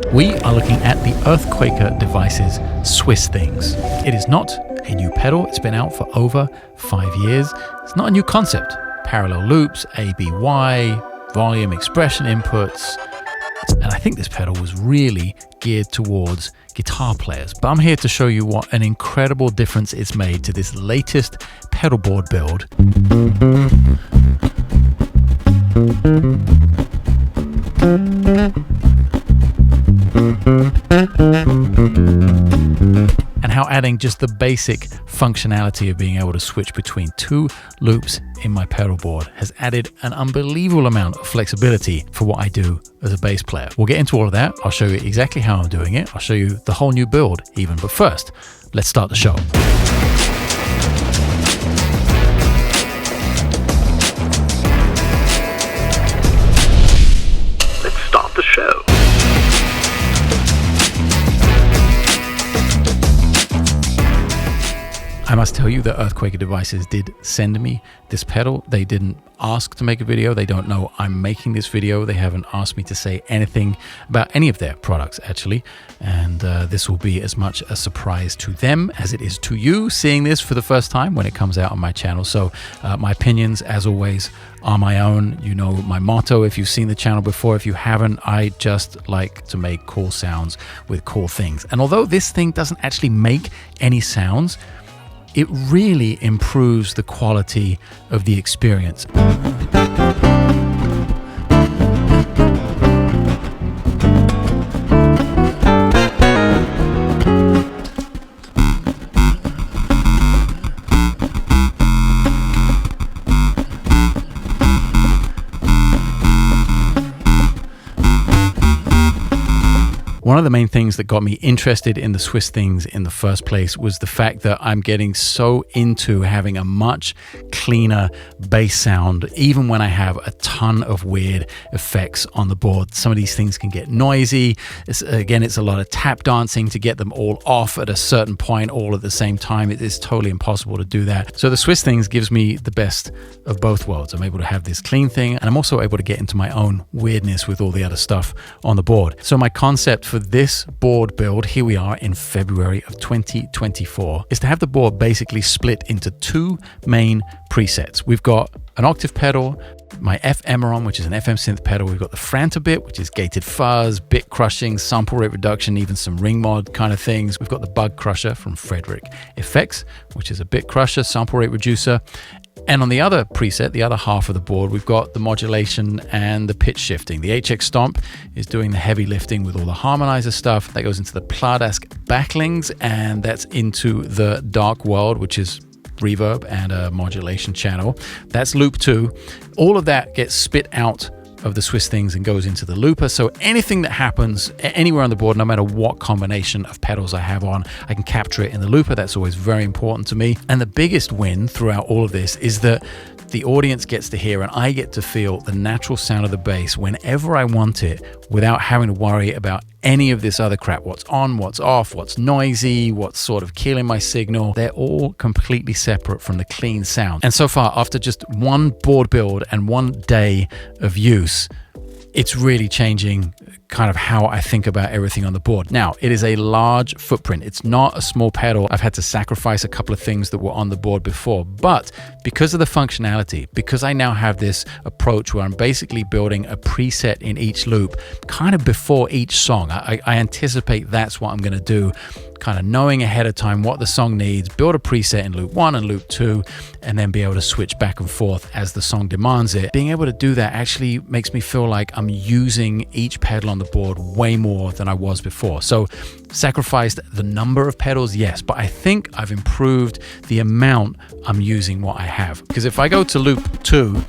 We are looking at the Earthquaker Devices Swiss Things. It is not a new pedal. It's been out for over 5 years. It's not a new concept. Parallel loops, ABY, volume expression inputs. And I think this pedal was really geared towards guitar players. But I'm here to show you what an incredible difference it's made to this latest pedal board build. And how adding just the basic functionality of being able to switch between two loops in my pedal board has added an unbelievable amount of flexibility for what I do as a bass player. We'll get into all of that. I'll show you exactly how I'm doing it. I'll show you the whole new build even. But first, let's start the show. I must tell you that Earthquaker Devices did send me this pedal. They didn't ask to make a video. They don't know I'm making this video. They haven't asked me to say anything about any of their products, actually. And this will be as much a surprise to them as it is to you seeing this for the first time when it comes out on my channel. So my opinions, as always, are my own. You know my motto if you've seen the channel before. If you haven't, I just like to make cool sounds with cool things. And although this thing doesn't actually make any sounds, it really improves the quality of the experience. One of the main things that got me interested in the Swiss Things in the first place was the fact that I'm getting so into having a much cleaner bass sound, even when I have a ton of weird effects on the board. Some of these things can get noisy. It's a lot of tap dancing to get them all off at a certain point all at the same time. It is totally impossible to do that. So the Swiss Things gives me the best of both worlds. I'm able to have this clean thing, and I'm also able to get into my own weirdness with all the other stuff on the board. So my concept for this board build, here we are in February of 2024, is to have the board basically split into two main presets. We've got an octave pedal, my F-Emeron, which is an FM synth pedal. We've got the Franta-Bit, which is gated fuzz, bit crushing, sample rate reduction, even some ring mod kind of things. We've got the Bug Crusher from Frederic Effects, which is a bit crusher, sample rate reducer. And on the other preset, the other half of the board, we've got the modulation and the pitch shifting. The HX Stomp is doing the heavy lifting with all the harmonizer stuff. That goes into the Pladask backlings, and that's into the Dark World, which is reverb and a modulation channel. That's loop 2. All of that gets spit out of the Swiss Things and goes into the looper. So anything that happens anywhere on the board, no matter what combination of pedals I have on, I can capture it in the looper. That's always very important to me. And the biggest win throughout all of this is that the audience gets to hear and I get to feel the natural sound of the bass whenever I want it without having to worry about any of this other crap. What's on, what's off, what's noisy, what's sort of killing my signal. They're all completely separate from the clean sound. And so far, after just one board build and 1 day of use, it's really changing kind of how I think about everything on the board. Now, it is a large footprint. It's not a small pedal. I've had to sacrifice a couple of things that were on the board before, but because of the functionality, because I now have this approach where I'm basically building a preset in each loop, kind of before each song, I anticipate that's what I'm going to do, kind of knowing ahead of time what the song needs, build a preset in loop 1 and loop 2, and then be able to switch back and forth as the song demands it. Being able to do that actually makes me feel like I'm using each pedal on the board way more than I was before. So sacrificed the number of pedals, yes, but I think I've improved the amount I'm using what I have. Because if I go to loop 2,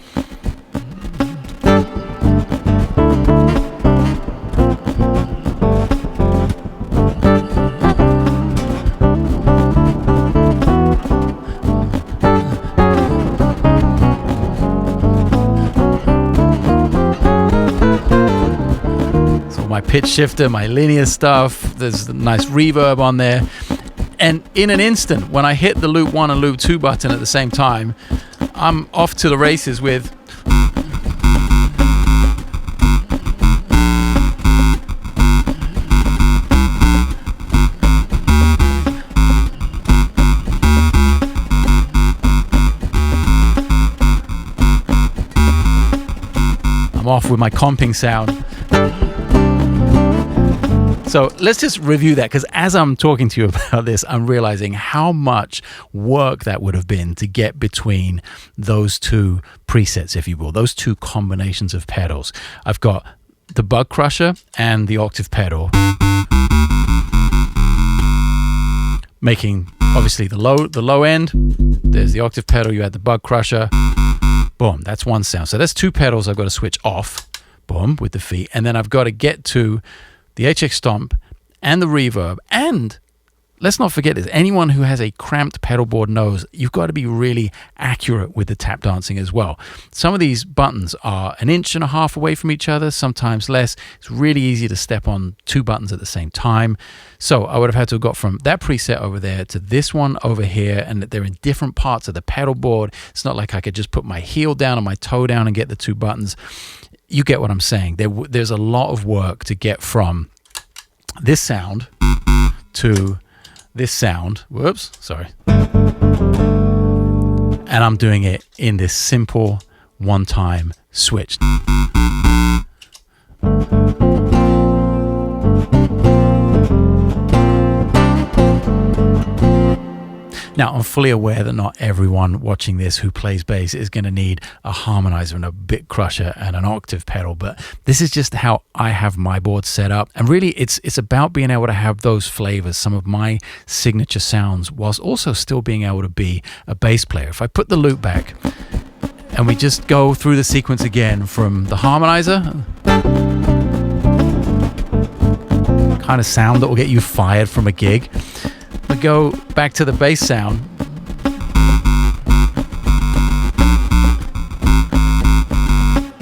my pitch shifter, my linear stuff, there's a nice reverb on there. And in an instant, when I hit the loop 1 and loop 2 button at the same time, I'm off to the races with off with my comping sound. So let's just review that, because as I'm talking to you about this, I'm realizing how much work that would have been to get between those two presets, if you will, those two combinations of pedals. I've got the Bug Crusher and the octave pedal, making obviously the low end. There's the octave pedal, you add the Bug Crusher, boom, that's one sound. So that's two pedals I've got to switch off, boom, with the feet. And then I've got to get to the HX Stomp and the reverb. And let's not forget this, anyone who has a cramped pedal board knows you've got to be really accurate with the tap dancing as well. Some of these buttons are 1.5 inches away from each other, sometimes less. It's really easy to step on two buttons at the same time. So I would have had to have got from that preset over there to this one over here, and they're in different parts of the pedal board. It's not like I could just put my heel down and my toe down and get the two buttons. You get what I'm saying. There's a lot of work to get from this sound to this sound. Whoops, sorry. And I'm doing it in this simple one-time switch. Now, I'm fully aware that not everyone watching this who plays bass is going to need a harmonizer and a bit crusher and an octave pedal, but this is just how I have my board set up. And really, it's about being able to have those flavors, some of my signature sounds, whilst also still being able to be a bass player. If I put the loop back and we just go through the sequence again from the harmonizer, kind of sound that will get you fired from a gig. We go back to the bass sound.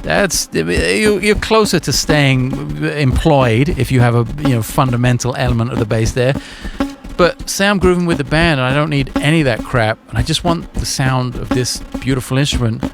That's, you're closer to staying employed if you have a fundamental element of the bass there. But say I'm grooving with the band and I don't need any of that crap, and I just want the sound of this beautiful instrument.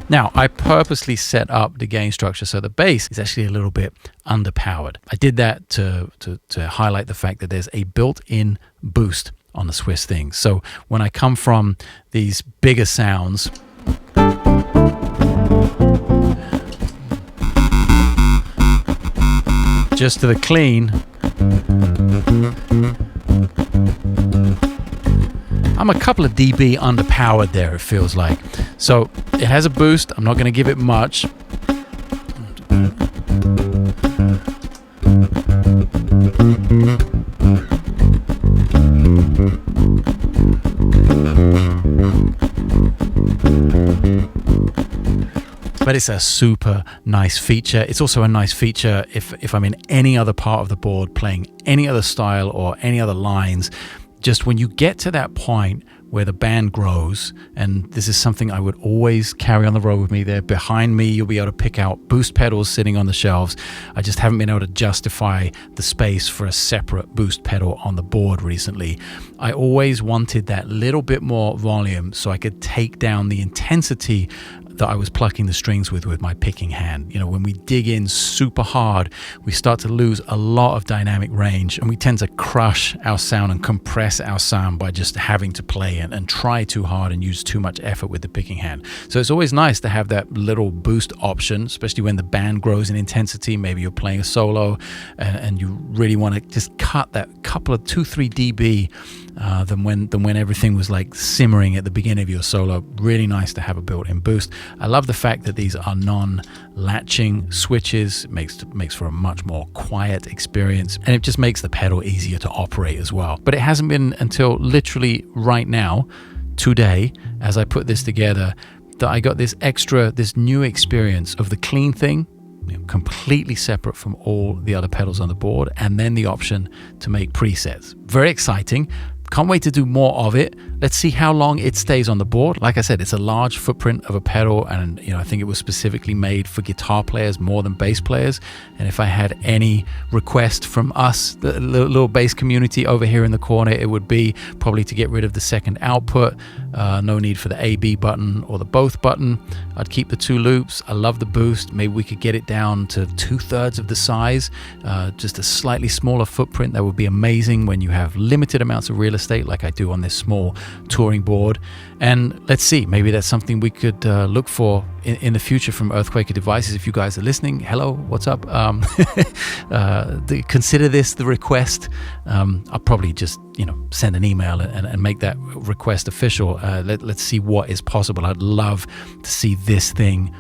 Now, I purposely set up the gain structure so the bass is actually a little bit underpowered. I did that to highlight the fact that there's a built-in boost on the Swiss Things. So when I come from these bigger sounds, just to the clean, I'm a couple of dB underpowered there, it feels like. So it has a boost. I'm not going to give it much. But it's a super nice feature. It's also a nice feature if I'm in any other part of the board playing any other style or any other lines. Just when you get to that point where the band grows, and this is something I would always carry on the road with me there. Behind me, you'll be able to pick out boost pedals sitting on the shelves. I just haven't been able to justify the space for a separate boost pedal on the board recently. I always wanted that little bit more volume so I could take down the intensity that I was plucking the strings with my picking hand. When we dig in super hard, we start to lose a lot of dynamic range, and we tend to crush our sound and compress our sound by just having to play and try too hard and use too much effort with the picking hand. So it's always nice to have that little boost option, especially when the band grows in intensity. Maybe you're playing a solo and you really want to just cut that couple of 2-3 dB than when everything was like simmering at the beginning of your solo. Really nice to have a built-in boost. I love the fact that these are non-latching switches. It makes for a much more quiet experience, and it just makes the pedal easier to operate as well. But it hasn't been until literally right now, today, as I put this together, that I got this new experience of the clean thing, completely separate from all the other pedals on the board, and then the option to make presets. Very exciting. Can't wait to do more of it. Let's see how long it stays on the board. Like I said, it's a large footprint of a pedal, and I think it was specifically made for guitar players more than bass players. And if I had any request from us, the little bass community over here in the corner, it would be probably to get rid of the second output. No need for the A-B button or the both button. I'd keep the 2 loops. I love the boost. Maybe we could get it down to 2/3 of the size, just a slightly smaller footprint. That would be amazing when you have limited amounts of real estate like I do on this small touring board. And let's see, maybe that's something we could look for in the future from Earthquaker Devices. If you guys are listening, hello, what's up? Consider this the request. I'll probably just send an email and make that request official. Let's see what is possible. I'd love to see this thing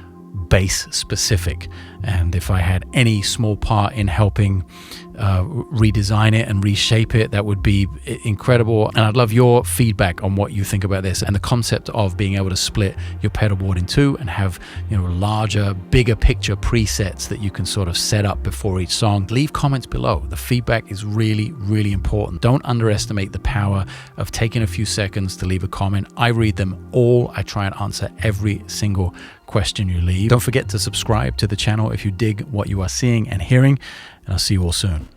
bass specific, and if I had any small part in helping redesign it and reshape it, that would be incredible. And I'd love your feedback on what you think about this and the concept of being able to split your pedal board in 2 and have larger, bigger picture presets that you can sort of set up before each song. Leave comments below. The feedback is really, really important. Don't underestimate the power of taking a few seconds to leave a comment. I read them all. I try and answer every single question you leave. Don't forget to subscribe to the channel if you dig what you are seeing and hearing, and I'll see you all soon.